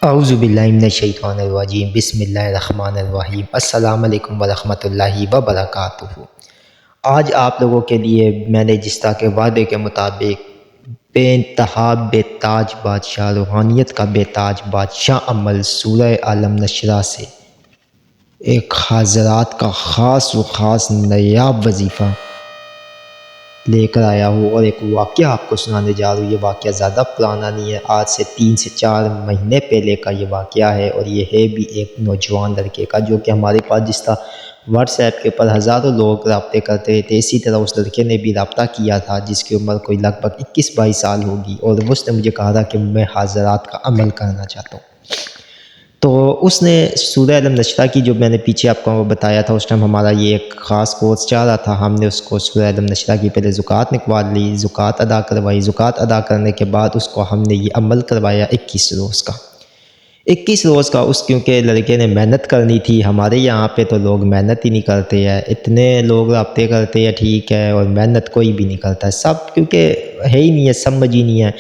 اعوذ باللہ من الشیطان الرجیم، بسم اللہ الرحمن الرحیم۔ السلام علیکم ورحمۃ اللہ وبرکاتہ۔ آج آپ لوگوں کے لیے میں نے جس طرح کے وعدے کے مطابق بے انتہا بے تاج بادشاہ، روحانیت کا بے تاج بادشاہ عمل سورہ عالم نشرہ سے ایک حضرات کا خاص و خاص نایاب وظیفہ لے کر آیا ہوں، اور ایک واقعہ آپ کو سنانے جا رہا ہوں۔ یہ واقعہ زیادہ پرانا نہیں ہے، آج سے 3 سے 4 مہینے پہلے کا یہ واقعہ ہے، اور یہ ہے بھی ایک نوجوان لڑکے کا، جو کہ ہمارے پاس جس طرح واٹس ایپ کے اوپر ہزاروں لوگ رابطے کرتے تھے، اسی طرح اس لڑکے نے بھی رابطہ کیا تھا، جس کی عمر کوئی لگ بھگ 21-22 سال ہوگی، اور اس نے مجھے کہا تھا کہ میں حضرات کا عمل کرنا چاہتا ہوں۔ تو اس نے سورہ عالم نشرہ کی، جو میں نے پیچھے آپ کو بتایا تھا، اس ٹائم ہمارا یہ ایک خاص کورس چل رہا تھا، ہم نے اس کو سورہ عالم نشرہ کی پہلے زکوٰۃ نکال لی، زکوٰۃ ادا کروائی، زکوٰۃ ادا کرنے کے بعد اس کو ہم نے یہ عمل کروایا 21 روز کا۔ 21 روز کا، کیونکہ لڑکے نے محنت کرنی تھی۔ ہمارے یہاں پہ تو لوگ محنت ہی نہیں کرتے ہیں، اتنے لوگ رابطے کرتے ہیں ٹھیک ہے، اور محنت کوئی بھی نہیں کرتا ہے سب، کیونکہ ہے ہی نہیں ہے، سمجھ ہی نہیں ہے۔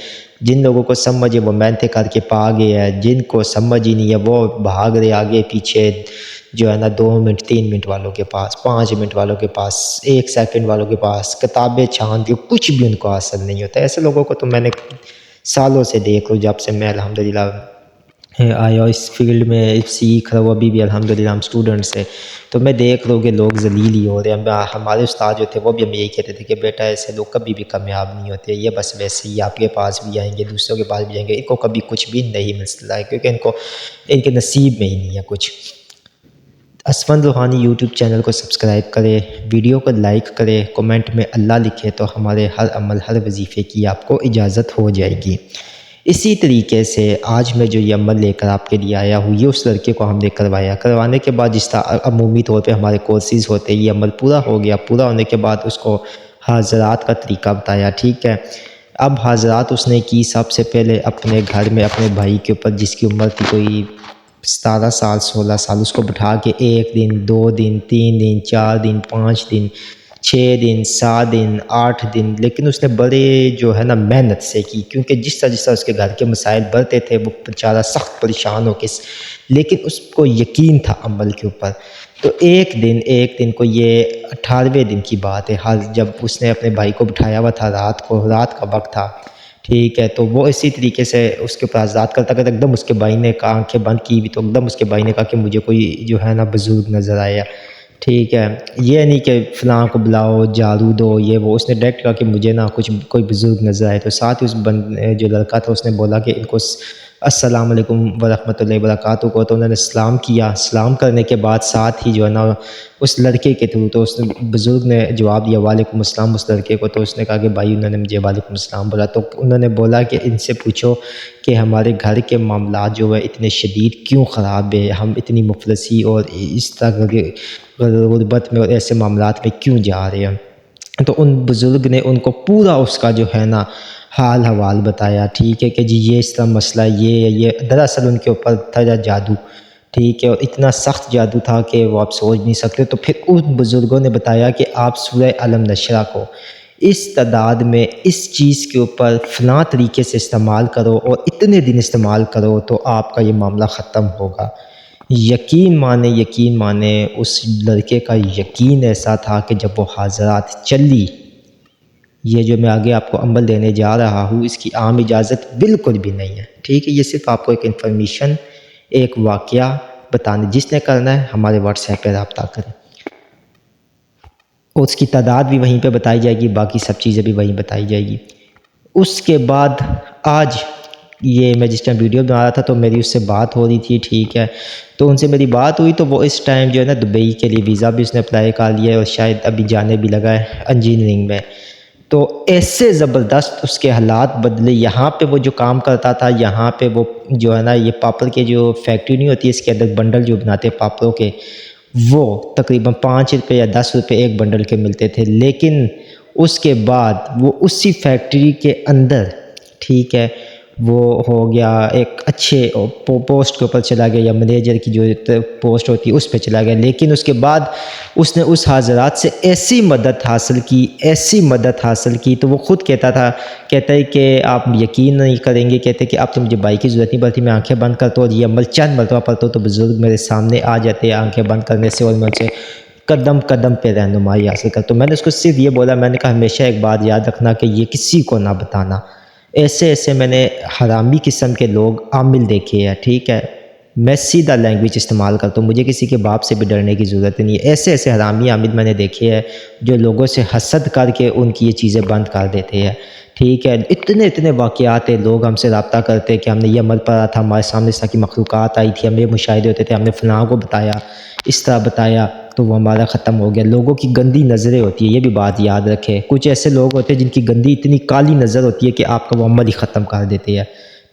جن لوگوں کو سمجھ ہے وہ محنتیں کر کے پا گئے ہیں، جن کو سمجھ ہی نہیں ہے وہ بھاگ رہے آگے پیچھے، جو ہے نا 2 منٹ 3 منٹ والوں کے پاس، 5 منٹ والوں کے پاس، 1 سیکنڈ والوں کے پاس کتابیں چھان کے کچھ بھی ان کو حاصل نہیں ہوتا۔ ایسے لوگوں کو تو میں نے سالوں سے دیکھ لوں، جب سے میں الحمدللہ آیا اس فیلڈ میں سیکھ رہا ہوں، ابھی بھی الحمدللہ ہم اسٹوڈنٹس ہیں، تو میں دیکھ رہا ہوں کہ لوگ ذلیل ہی ہو رہے ہیں۔ ہمارے استاد جو تھے وہ بھی ہمیں یہی کہتے تھے کہ بیٹا ایسے لوگ کبھی بھی کامیاب نہیں ہوتے، یہ بس ویسے ہی آپ کے پاس بھی آئیں گے، دوسروں کے پاس بھی آئیں گے، ان کو کبھی کچھ بھی نہیں ملتا ہے، کیونکہ ان کے نصیب میں ہی نہیں ہے کچھ۔ اسفند روحانی یوٹیوب چینل کو سبسکرائب کرے، ویڈیو کو لائک کرے، کومنٹ میں اللہ لکھے، تو ہمارے ہر عمل ہر وظیفے کی آپ کو اجازت ہو جائے گی۔ اسی طریقے سے آج میں جو یہ عمل لے کر آپ کے لیے آیا ہوں، یہ اس لڑکے کو ہم نے کروانے کے بعد جس طرح عمومی طور پہ ہمارے کورسز ہوتے ہیں، یہ عمل پورا ہو گیا، پورا ہونے کے بعد اس کو حاضرات کا طریقہ بتایا ٹھیک ہے۔ اب حاضرات اس نے کی، سب سے پہلے اپنے گھر میں اپنے بھائی کے اوپر، جس کی عمر تھی کوئی 17 سال 16 سال، اس کو بٹھا کے 1 دن 2 دن 3 دن 4 دن 5 دن 6 دن 7 دن 8 دن، لیکن اس نے بڑے جو ہے نا محنت سے کی، کیونکہ جس طرح اس کے گھر کے مسائل بڑھتے تھے وہ بیچارہ سخت پریشان ہو کے، لیکن اس کو یقین تھا عمل کے اوپر۔ تو ایک دن کو، یہ 18ویں دن کی بات ہے، جب اس نے اپنے بھائی کو بٹھایا ہوا تھا، رات کا وقت تھا ٹھیک ہے، تو وہ اسی طریقے سے اس کے پاس ذات کرتا ایک دم اس کے بھائی نے آنکھیں بند کی بھی، تو ایک دم اس کے بھائی نے کہا کہ مجھے کوئی جو ہے نا بزرگ نظر آیا ٹھیک ہے، یہ نہیں کہ فلاں کو بلاؤ جادو دو یہ وہ، اس نے ڈائریکٹ کہا کہ مجھے نا کوئی بزرگ نظر آئے۔ تو ساتھ ہی اس جو لڑکا تھا اس نے بولا کہ ان کو السلام علیکم ورحمۃ اللہ وبرکاتہ کو، تو انہوں نے سلام کیا، سلام کرنے کے بعد ساتھ ہی جو ہے نا اس لڑکے کے تھرو، تو اس بزرگ نے جواب دیا وعلیکم السلام اس لڑکے کو، تو اس نے کہا کہ بھائی انہوں نے مجھے وعلیکم السلام بولا، تو انہوں نے بولا کہ ان سے پوچھو کہ ہمارے گھر کے معاملات جو ہے اتنے شدید کیوں خراب ہے، ہم اتنی مفلسی اور اس طرح کے غربت میں اور ایسے معاملات میں کیوں جا رہے ہیں۔ تو ان بزرگ نے ان کو پورا اس کا جو ہے نا حال حوال بتایا ٹھیک ہے، کہ جی یہ اس طرح مسئلہ یہ دراصل ان کے اوپر تھا جادو ٹھیک ہے، اور اتنا سخت جادو تھا کہ وہ آپ سوچ نہیں سکتے۔ تو پھر ان بزرگوں نے بتایا کہ آپ سورہ عالم نشرہ کو اس تعداد میں اس چیز کے اوپر فلاں طریقے سے استعمال کرو، اور اتنے دن استعمال کرو تو آپ کا یہ معاملہ ختم ہوگا۔ یقین مانے اس لڑکے کا یقین ایسا تھا کہ جب وہ حاضرات چلی، یہ جو میں آگے آپ کو عمل دینے جا رہا ہوں، اس کی عام اجازت بالکل بھی نہیں ہے ٹھیک ہے، یہ صرف آپ کو ایک انفارمیشن، ایک واقعہ بتانے، جس نے کرنا ہے ہمارے واٹس ایپ پہ رابطہ کریں، اور اس کی تعداد بھی وہیں پہ بتائی جائے گی، باقی سب چیزیں بھی وہیں بتائی جائے گی۔ اس کے بعد آج یہ میں جس ٹائم ویڈیو بنا رہا تھا تو میری اس سے بات ہو رہی تھی ٹھیک ہے، تو ان سے میری بات ہوئی، تو وہ اس ٹائم جو ہے نا دبئی کے لیے ویزا بھی اس نے اپلائی کر لیا ہے، اور شاید ابھی جانے بھی لگا ہے انجینئرنگ میں۔ تو ایسے زبردست اس کے حالات بدلے، یہاں پہ وہ جو کام کرتا تھا، یہاں پہ وہ جو ہے نا یہ پاپڑ کے جو فیکٹری نہیں ہوتی ہے، اس کے اندر بنڈل جو بناتے ہیں پاپڑوں کے، وہ تقریباً 5 روپے یا 10 روپے ایک بنڈل کے ملتے تھے، لیکن اس کے بعد وہ اسی فیکٹری کے اندر ٹھیک ہے وہ ہو گیا ایک اچھے پوسٹ کے اوپر چلا گیا یا منیجر کی جو پوسٹ ہوتی ہے اس پہ چلا گیا، لیکن اس کے بعد اس نے اس حضرات سے ایسی مدد حاصل کی تو وہ خود کہتا ہے کہ آپ یقین نہیں کریں گے، کہتے کہ اب تو مجھے بھائی کی ضرورت نہیں پڑتی، میں آنکھیں بند کرتا ہوں اور یہ عمل چند مرتبہ پڑھتا ہوں تو بزرگ میرے سامنے آ جاتے ہیں آنکھیں بند کرنے سے، اور میں ان سے قدم قدم پہ رہنمائی حاصل کرتا ہوں۔ تو میں نے اس کو صرف یہ بولا، میں نے کہا ہمیشہ ایک بات یاد رکھنا کہ یہ کسی کو نہ بتانا، ایسے میں نے حرامی قسم کے لوگ عامل دیکھے ہیں، ٹھیک ہے، میں سیدھا لینگویج استعمال کرتا ہوں، مجھے کسی کے باپ سے بھی ڈرنے کی ضرورت نہیں ہے، ایسے حرامی عامل میں نے دیکھے ہیں جو لوگوں سے حسد کر کے ان کی یہ چیزیں بند کر دیتے ہیں، ٹھیک ہے۔ اتنے واقعات ہیں، لوگ ہم سے رابطہ کرتے کہ ہم نے یہ عمل پڑھا تھا، ہمارے سامنے اس طرح کی مخلوقات آئی تھی، ہم یہ مشاہدے ہوتے تھے، ہم نے فلاں کو بتایا، اس طرح بتایا تو وہ ہمارا ختم ہو گیا۔ لوگوں کی گندی نظریں ہوتی ہیں، یہ بھی بات یاد رکھے، کچھ ایسے لوگ ہوتے ہیں جن کی گندی اتنی کالی نظر ہوتی ہے کہ آپ کا وہ عمل ہی ختم کر دیتے ہیں،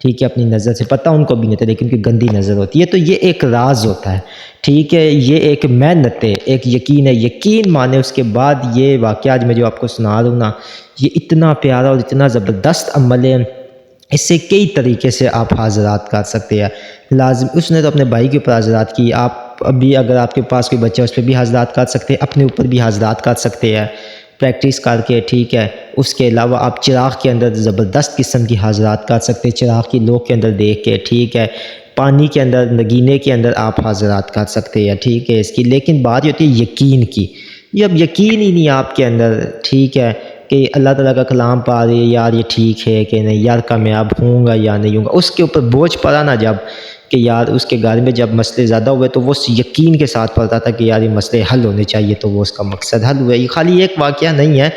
ٹھیک ہے، اپنی نظر سے، پتہ ان کو بھی نہیں ہوتا لیکن ان کی گندی نظر ہوتی ہے، تو یہ ایک راز ہوتا ہے، ٹھیک ہے، یہ ایک محنت ہے، ایک یقین ہے، یقین مانے اس کے بعد یہ واقعہ میں جو آپ کو سنا رہا ہوں نا، یہ اتنا پیارا اور اتنا زبردست عمل ہے، اس سے کئی طریقے سے آپ حاضرات کر سکتے ہیں، لازم اس نے تو اپنے بھائی کے اوپر حاضرات کی، آپ ابھی اگر آپ کے پاس کوئی بچہ ہے اس پہ بھی حاضرات کر سکتے ہیں، اپنے اوپر بھی حاضرات کر سکتے ہیں پریکٹس کر کے، ٹھیک ہے۔ اس کے علاوہ آپ چراغ کے اندر زبردست قسم کی حاضرات کر سکتے ہیں، چراغ کی لو کے اندر دیکھ کے، ٹھیک ہے، پانی کے اندر، نگینے کے اندر آپ حاضرات کر سکتے ہیں، ٹھیک ہے، اس کی لیکن بات یہ ہوتی ہے یقین کی، یہ اب یقین ہی نہیں آپ کے اندر، ٹھیک ہے، کہ اللہ تعالیٰ کا کلام پا رہے یار یہ ٹھیک ہے کہ نہیں، یار کامیاب ہوں گا یا نہیں ہوں گا، اس کے اوپر بوجھ پڑا نا جب کہ یار اس کے گھر میں جب مسئلے زیادہ ہوئے تو وہ یقین کے ساتھ پڑھتا تھا کہ یار یہ مسئلے حل ہونے چاہیے، تو وہ اس کا مقصد حل ہوا۔ یہ خالی ایک واقعہ نہیں ہے،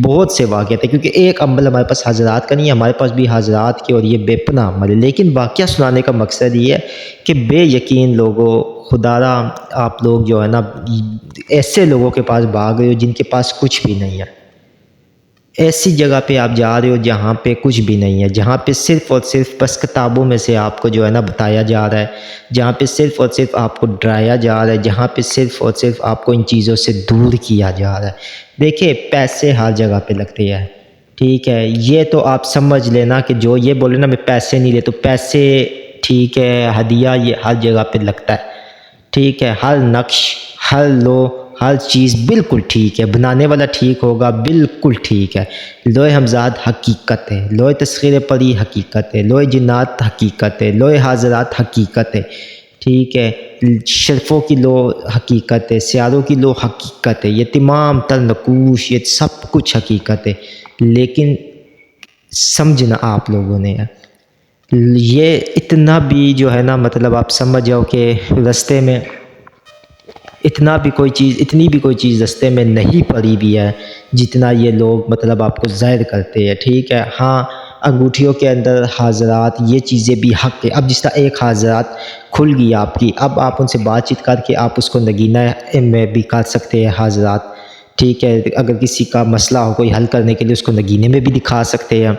بہت سے واقعات ہیں، کیونکہ ایک عمل ہمارے پاس حاضرات کا نہیں ہے، ہمارے پاس بھی حاضرات کے اور یہ بے پناہ عمل ہے، لیکن واقعہ سنانے کا مقصد یہ ہے کہ بے یقین لوگوں، خدا را آپ لوگ جو ہے نا ایسے لوگوں کے پاس بھاگ رہے ہو جن کے پاس کچھ بھی نہیں ہے، ایسی جگہ پہ آپ جا رہے ہو جہاں پہ کچھ بھی نہیں ہے، جہاں پہ صرف اور صرف بس کتابوں میں سے آپ کو جو ہے نا بتایا جا رہا ہے، جہاں پہ صرف اور صرف آپ کو ڈرایا جا رہا ہے، جہاں پہ صرف اور صرف آپ کو ان چیزوں سے دور کیا جا رہا ہے۔ دیکھیں پیسے ہر جگہ پہ لگتے ہیں، ٹھیک ہے، یہ تو آپ سمجھ لینا کہ جو یہ بولے نا میں پیسے نہیں لیتا، پیسے ٹھیک ہے، ہدیہ یہ ہر جگہ پہ لگتا ہے، ٹھیک ہے، ہر نقش، ہر لو، ہر چیز بالکل ٹھیک ہے، بنانے والا ٹھیک ہوگا، بالکل ٹھیک ہے، لوح حمزات حقیقت ہے، لوح تسخیر پری حقیقت ہے، لوح جنات حقیقت ہے، لوح حاضرات حقیقت ہے، ٹھیک ہے، شرفوں کی لو حقیقت ہے، سیاروں کی لو حقیقت ہے، یہ تمام تر نقوش یہ سب کچھ حقیقت ہے، لیکن سمجھنا آپ لوگوں نے یہ اتنا بھی جو ہے نا مطلب آپ سمجھ جاؤ کہ رستے میں اتنی بھی کوئی چیز رستے میں نہیں پڑی بھی ہے جتنا یہ لوگ مطلب آپ کو ظاہر کرتے ہیں، ٹھیک ہے۔ ہاں انگوٹھیوں کے اندر حاضرات یہ چیزیں بھی حق ہے، اب جس طرح ایک حاضرات کھل گئی آپ کی، اب آپ ان سے بات چیت کر کے آپ اس کو نگینہ میں بھی کر سکتے ہیں حاضرات، ٹھیک ہے، اگر کسی کا مسئلہ ہو کوئی حل کرنے کے لیے اس کو نگینے میں بھی دکھا سکتے ہیں،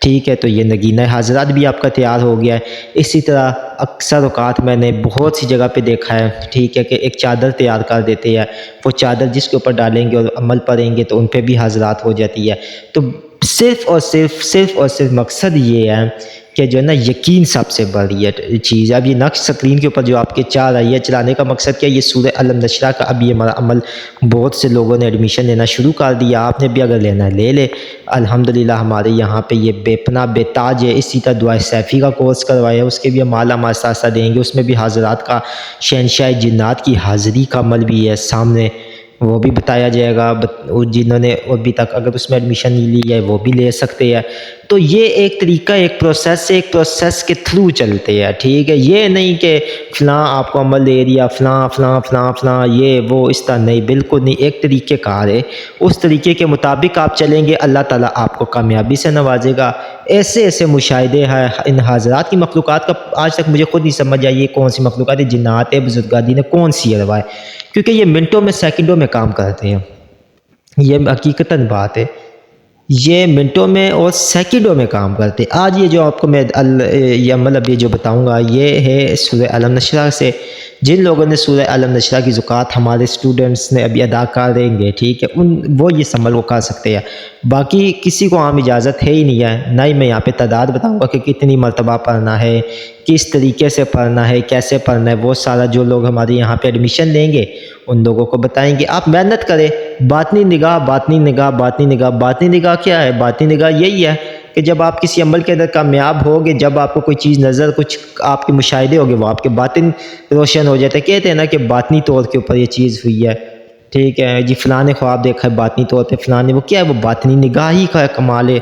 ٹھیک ہے، تو یہ نگینہ حاضرات بھی آپ کا تیار ہو گیا ہے۔ اسی طرح اکثر اوقات میں نے بہت سی جگہ پہ دیکھا ہے، ٹھیک ہے، کہ ایک چادر تیار کر دیتے ہیں، وہ چادر جس کے اوپر ڈالیں گے اور عمل پڑیں گے تو ان پہ بھی حاضرات ہو جاتی ہے، تو صرف اور صرف مقصد یہ ہے کہ جو ہے نا یقین سب سے بڑی چیز ہے۔ اب یہ نقش سکرین کے اوپر جو آپ کے چلا رہی ہے، چلانے کا مقصد کیا ہے؟ یہ سورہ الم نشرہ کا اب یہ ہمارا عمل بہت سے لوگوں نے ایڈمیشن لینا شروع کر دیا، آپ نے بھی اگر لینا ہے لے لے، الحمدللہ ہمارے یہاں پہ یہ بے پناہ بے تاج ہے۔ اسی طرح دعائے سیفی کا کورس کروایا، اس کے بھی ہم اعلیٰ مؤسسہ دیں گے، اس میں بھی حاضرات کا شہنشاہ جنات کی حاضری کا عمل بھی ہے سامنے، وہ بھی بتایا جائے گا، جنہوں نے ابھی تک اگر اس میں ایڈمیشن نہیں لی ہے وہ بھی لے سکتے ہیں۔ تو یہ ایک طریقہ، ایک پروسیس کے تھرو چلتے ہیں، ٹھیک ہے، یہ نہیں کہ فلاں آپ کو عمل دے دیا، فلاں یہ وہ اس طرح نہیں، بالکل نہیں، ایک طریقہ کار ہے، اس طریقے کے مطابق آپ چلیں گے اللہ تعالیٰ آپ کو کامیابی سے نوازے گا۔ ایسے مشاہدے ہیں ان حاضرات کی مخلوقات کا، آج تک مجھے خود نہیں سمجھ آئی یہ کون سی مخلوقات ہے، جنات ہے، بزرگادین ہے، کون سی ارواح ہے، کیونکہ یہ منٹوں میں سیکنڈوں میں کام کرتے ہیں، یہ حقیقتاً بات ہے۔ یہ منٹوں میں اور سیکنڈوں میں کام کرتے. آج یہ جو آپ کو میں مطلب یہ جو بتاؤں گا یہ ہے سورہ الم نشرح سے. جن لوگوں نے سورہ الم نشرح کی زکوٰۃ ہمارے اسٹوڈنٹس نے ابھی ادا کریں گے، ٹھیک ہے، وہ یہ عمل وہ کر سکتے ہیں. باقی کسی کو عام اجازت ہے ہی نہیں ہے. نہ ہی میں یہاں پہ تعداد بتاؤں گا کہ کتنی مرتبہ پڑھنا ہے، کس طریقے سے پڑھنا ہے، کیسے پڑھنا ہے. وہ سارا جو لوگ ہمارے یہاں پہ ایڈمیشن لیں گے ان لوگوں کو بتائیں گے. آپ محنت کریں. باطنی نگاہ، باطنی نگاہ، باطنی نگاہ. باطنی نگاہ کیا ہے؟ باطنی نگاہ یہی ہے کہ جب آپ کسی عمل کے اندر کامیاب ہوگے، جب آپ کو کوئی چیز نظر، کچھ آپ کے مشاہدے ہوگے، وہ آپ کے باطن روشن ہو جاتے ہیں. کہتے ہیں نا کہ باطنی طور کے اوپر یہ چیز ہوئی ہے، ٹھیک ہے جی، فلاں نے خواب دیکھا ہے باطنی طور پہ، فلاں نے، وہ کیا ہے؟ وہ باطنی نگاہ ہی کا کمال ہے،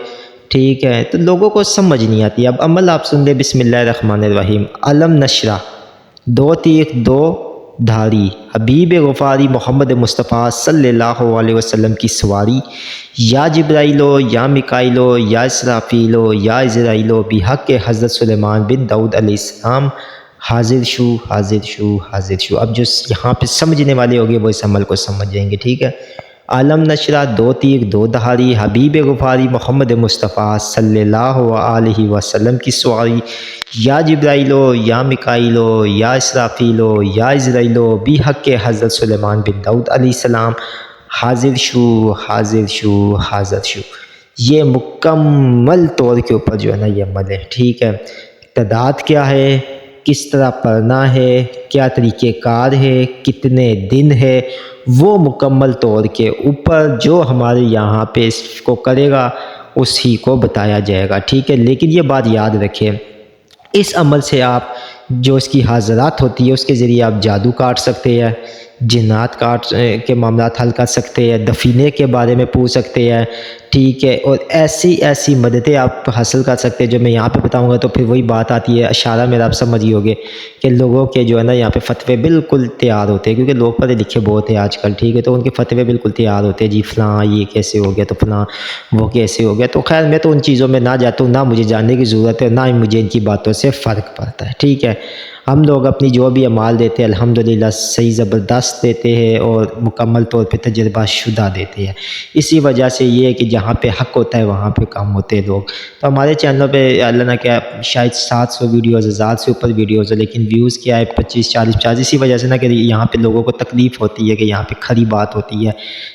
ٹھیک ہے. تو لوگوں کو سمجھ نہیں آتی. اب عمل آپ سن لیں. بسم اللہ الرحمن الرحیم. الم نشرح، 2 تیغ 2 دھاری، حبیب غفاری محمد مصطفیٰ صلی اللہ علیہ وسلم کی سواری. یا جبرائیلو، یا میکائیلو، یا اسرافیلو، یا عزرائیلو، بحق حضرت سلیمان بن داؤد علیہ السلام، حاضر شو، حاضر شو، حاضر شو. اب جو یہاں پہ سمجھنے والے ہوگے وہ اس عمل کو سمجھ جائیں گے، ٹھیک ہے. عالم نشرہ، 2 تیغ 2 دہاڑی، حبیب غفاری محمد مصطفیٰ صلی اللہ علیہ وسلم کی سواری. یا جبرائیلو، یا میکائیلو، یا اسرافیلو، یا عزرائیلو، بحق حضرت سلیمان بن داؤد علیہ السلام، حاضر شو، حاضر شو، حاضر شو. یہ مکمل طور کے اوپر جو ہے نا یہ عمل ہے، ٹھیک ہے. تعداد کیا ہے، کس طرح پڑھنا ہے، کیا طریقہ کار ہے، کتنے دن ہے، وہ مکمل طور کے اوپر جو ہمارے یہاں پہ اس کو کرے گا اسی کو بتایا جائے گا، ٹھیک ہے. لیکن یہ بات یاد رکھیں، اس عمل سے آپ جو اس کی حاضرات ہوتی ہے اس کے ذریعے آپ جادو کاٹ سکتے ہیں، جنات کاٹ کے معاملات حل کر سکتے ہیں، دفینے کے بارے میں پوچھ سکتے ہیں، ٹھیک ہے. اور ایسی ایسی مددیں آپ حاصل کر سکتے ہیں جو میں یہاں پہ بتاؤں گا. تو پھر وہی بات آتی ہے، اشارہ میرا آپ سمجھ ہی ہوگے کہ لوگوں کے جو ہے نا یہاں پہ فتوے بالکل تیار ہوتے ہیں، کیونکہ لوگ پڑھے لکھے بہت ہیں آج کل، ٹھیک ہے. تو ان کے فتوے بالکل تیار ہوتے ہیں، جی فلاں یہ کیسے ہو گیا، تو فلاں وہ کیسے ہو گیا. تو خیر میں تو ان چیزوں میں نہ جاتا ہوں، نہ مجھے جاننے کی ضرورت ہے، نہ ہی مجھے ان کی باتوں سے فرق پڑتا ہے، ٹھیک ہے. ہم لوگ اپنی جو بھی اعمال دیتے ہیں الحمدللہ صحیح زبردست دیتے ہیں اور مکمل طور پہ تجربہ شدہ دیتے ہیں. اسی وجہ سے یہ ہے کہ جہاں پہ حق ہوتا ہے وہاں پہ کام ہوتے ہیں لوگ. تو ہمارے چینل پہ اللہ نہ کیا شاید 700 ویڈیوز، 1000 سے اوپر ویڈیوز ہے، لیکن ویوز کیا ہے 25 40 50. اسی وجہ سے نا کہ یہاں پہ لوگوں کو تکلیف ہوتی ہے کہ یہاں پہ کھری بات ہوتی ہے،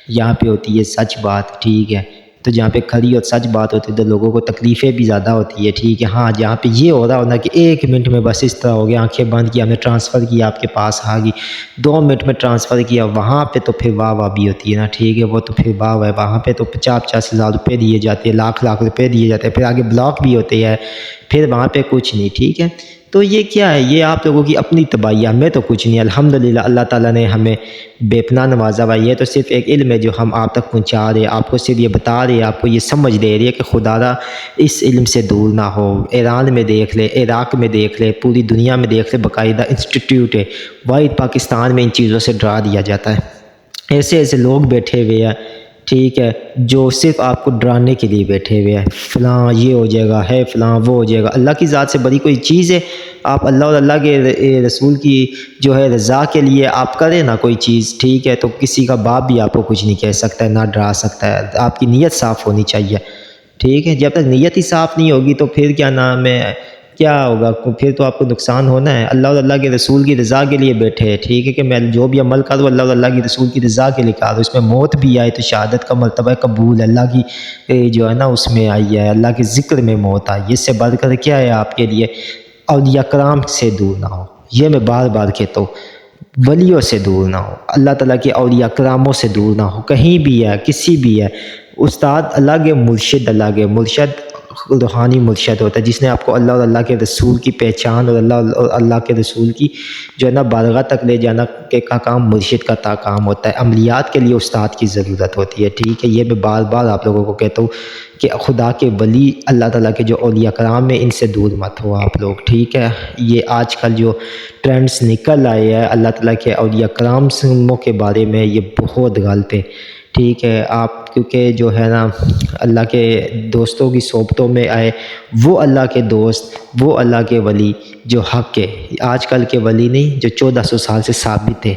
یہاں پہ ہوتی ہے سچ بات، ٹھیک ہے. تو جہاں پہ کھری اور سچ بات ہوتی ہے تو لوگوں کو تکلیفیں بھی زیادہ ہوتی ہے، ٹھیک ہے. ہاں جہاں پہ یہ ہو رہا ہونا کہ 1 منٹ میں بس اس طرح ہو گیا، آنکھیں بند کی، ہم نے ٹرانسفر کیا آپ کے پاس آ گئی، 2 منٹ میں ٹرانسفر کیا، وہاں پہ تو پھر واہ واہ بھی ہوتی ہے نا، ٹھیک ہے. وہ تو پھر واہ واہ، وہاں پہ تو 50 ہزار روپے دیے جاتے ہیں، لاکھ روپے دیے جاتے ہیں، پھر آگے بلاک بھی ہوتے ہیں، پھر وہاں پہ کچھ نہیں، ٹھیک ہے. تو یہ کیا ہے؟ یہ آپ لوگوں کی اپنی تباہی، ہمیں تو کچھ نہیں. الحمدللہ اللہ تعالیٰ نے ہمیں بے پناہ نوازا ہوا. یہ تو صرف ایک علم ہے جو ہم آپ تک پہنچا رہے ہیں، آپ کو صرف یہ بتا رہے ہیں، آپ کو یہ سمجھ دے رہی ہے کہ خدا را اس علم سے دور نہ ہو. ایران میں دیکھ لے، عراق میں دیکھ لے، پوری دنیا میں دیکھ لے، باقاعدہ انسٹیٹیوٹ ہے. واحد پاکستان میں ان چیزوں سے ڈرا دیا جاتا ہے. ایسے ایسے لوگ بیٹھے ہوئے ہیں، ٹھیک ہے، جو صرف آپ کو ڈرانے کے لیے بیٹھے ہوئے ہیں. فلاں یہ ہو جائے گا ہے، فلاں وہ ہو جائے گا. اللہ کی ذات سے بڑی کوئی چیز ہے؟ آپ اللہ اور اللہ کے رسول کی جو ہے رضا کے لیے آپ کریں نا کوئی چیز، ٹھیک ہے. تو کسی کا باپ بھی آپ کو کچھ نہیں کہہ سکتا ہے، نہ ڈرا سکتا ہے. آپ کی نیت صاف ہونی چاہیے، ٹھیک ہے. جب تک نیت ہی صاف نہیں ہوگی تو پھر کیا نام ہے، کیا ہوگا؟ پھر تو آپ کو نقصان ہونا ہے. اللہ اور اللہ کے رسول کی رضا کے لیے بیٹھے ہیں، ٹھیک ہے، کہ میں جو بھی عمل کروں اللہ اور اللہ کی رسول کی رضا کے لیے کروں. اس میں موت بھی آئے تو شہادت کا مرتبہ قبول اللہ کی جو ہے نا اس میں آئی ہے، اللہ کے ذکر میں موت آئی. اس سے بڑھ کر کیا ہے آپ کے لیے؟ اولیاء کرام سے دور نہ ہو. یہ میں بار بار کہتا ہوں، ولیوں سے دور نہ ہو، اللہ تعالیٰ کے اولیاء کراموں سے دور نہ ہو. کہیں بھی ہے، کسی بھی ہے، استاد الگ ہے، مرشد الگ ہے. مرشد روحانی مرشد ہوتا ہے جس نے آپ کو اللہ اور اللہ کے رسول کی پہچان اور اللہ اور اللہ کے رسول کی جو ہے نا بارگاہ تک لے جانا کا کام مرشد کا کام ہوتا ہے. عملیات کے لیے استاد کی ضرورت ہوتی ہے، ٹھیک ہے. یہ میں بار بار آپ لوگوں کو کہتا ہوں کہ خدا کے ولی اللہ تعالیٰ کے جو اولیاء کرام ہیں ان سے دور مت ہو آپ لوگ، ٹھیک ہے. یہ آج کل جو ٹرینڈز نکل آئے ہیں اللہ تعالیٰ کے اولیاء کرام کے بارے میں، یہ بہت غلط ہے، ٹھیک ہے. آپ آپ کیونکہ جو ہے نا اللہ کے دوستوں کی صحبتوں میں آئے، وہ اللہ کے دوست، وہ اللہ کے ولی جو حق ہے، آج کل کے ولی نہیں جو 1400 سال سے ثابت ہے،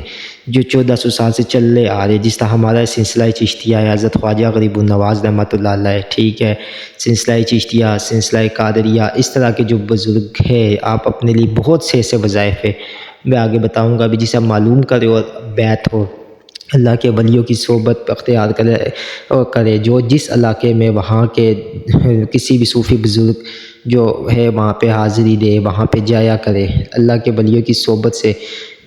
جو 1400 سال سے چلے آ رہے، جس طرح ہمارا سلسلہ چشتیہ ہے، حضرت خواجہ غریب النواز رحمۃ اللہ علیہ، ٹھیک ہے، سلسلہ چشتیہ، سلسلہ قادریہ، اس طرح کے جو بزرگ ہے، آپ اپنے لیے بہت سے ایسے وظائف ہے میں آگے بتاؤں گا، ابھی جسے آپ معلوم کرے اور بیعت ہو، اللہ کے ولیوں کی صحبت اختیار کرے جو جس علاقے میں وہاں کے کسی بھی صوفی بزرگ جو ہے وہاں پہ حاضری دے، وہاں پہ جایا کرے، اللہ کے ولیوں کی صحبت سے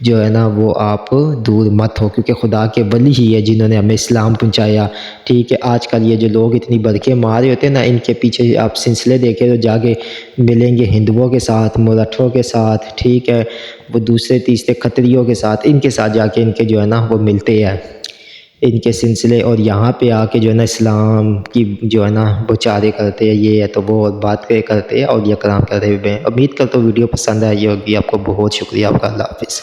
جو ہے نا وہ آپ دور مت ہو، کیونکہ خدا کے ولی ہی ہے جنہوں نے ہمیں اسلام پہنچایا، ٹھیک ہے۔ آج کل یہ جو لوگ اتنی برقے مارے ہوتے ہیں نا، ان کے پیچھے آپ سلسلے دیکھیں تو جا کے ملیں گے ہندوؤں کے ساتھ، مراٹھوں کے ساتھ، ٹھیک ہے، وہ دوسرے تیسرے کھتریوں کے ساتھ، ان کے ساتھ جا کے ان کے جو ہے نا وہ ملتے ہیں ان کے سلسلے، اور یہاں پہ آ کے جو ہے نا اسلام کی جو ہے نا بچارے کرتے ہیں، یہ ہے تو وہ بات کرتے ہیں اور یہ کرام کرتے ہوئے۔ امید کرتا ہوں ویڈیو پسند آئی ہوگی، آپ کو بہت شکریہ، آپ کا اللہ حافظ۔